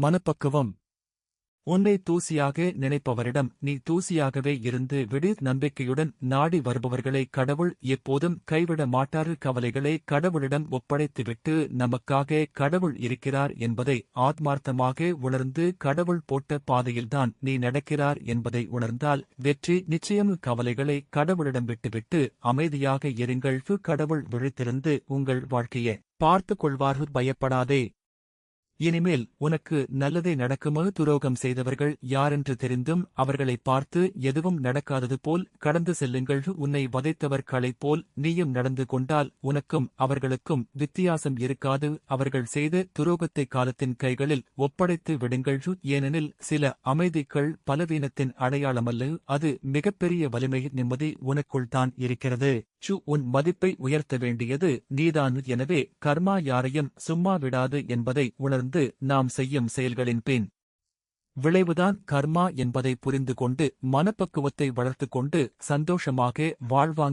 மனப்பக்குவம். உன்னை தூசியாக நினைப்பவரிடம் நீ தூசியாகவே இருந்து விடு. நம்பிக்கையுடன் நாடி வருபவர்களை கடவுள் எப்போதும் கைவிட மாட்டார். கவலைகளை கடவுளிடம் ஒப்படைத்துவிட்டு நமக்காக கடவுள் இருக்கிறார் என்பதை ஆத்மார்த்தமாக உணர்ந்து கடவுள் போட்ட பாதையில்தான் நீ நடக்கிறார் என்பதை உணர்ந்தால் வெற்றி நிச்சயம். கவலைகளை கடவுளிடம் விட்டுவிட்டு அமைதியாக இருங்கள். கடவுள் விழித்திருந்து உங்கள் வாழ்க்கையை பார்த்துக் கொள்வார். பயப்படாதே. இனிமேல் உனக்கு நல்லதே நடக்குமோ? துரோகம் செய்தவர்கள் யாரென்று தெரிந்தும் அவர்களை பார்த்து எதுவும் நடக்காதது போல் கடந்து செல்லுங்கள். உன்னை வதைத்தவர்களைப் போல் நீயும் நடந்து கொண்டால் உனக்கும் அவர்களுக்கும் வித்தியாசம் இருக்காது. அவர்கள் செய்த துரோகத்தை காலத்தின் கைகளில் ஒப்படைத்து விடுங்கள். ஏனெனில் சில அமைதிகள் பலவீனத்தின் அடையாளமல்ல, அது மிகப்பெரிய வலிமை. நிம்மதி உனக்குள் தான் இருக்கிறது. உன் மதிப்பை உயர்த்த வேண்டியது நீதான். எனவே கர்மா யாரையும் சும்மா விடாது என்பதை உணர்ந்து நாம் செய்யும் செயல்களின் பின் விளைவுதான் கர்மா என்பதை புரிந்து கொண்டு மனப்பக்குவத்தை வளர்த்துக் கொண்டு சந்தோஷமாக வாழ்வாங்க.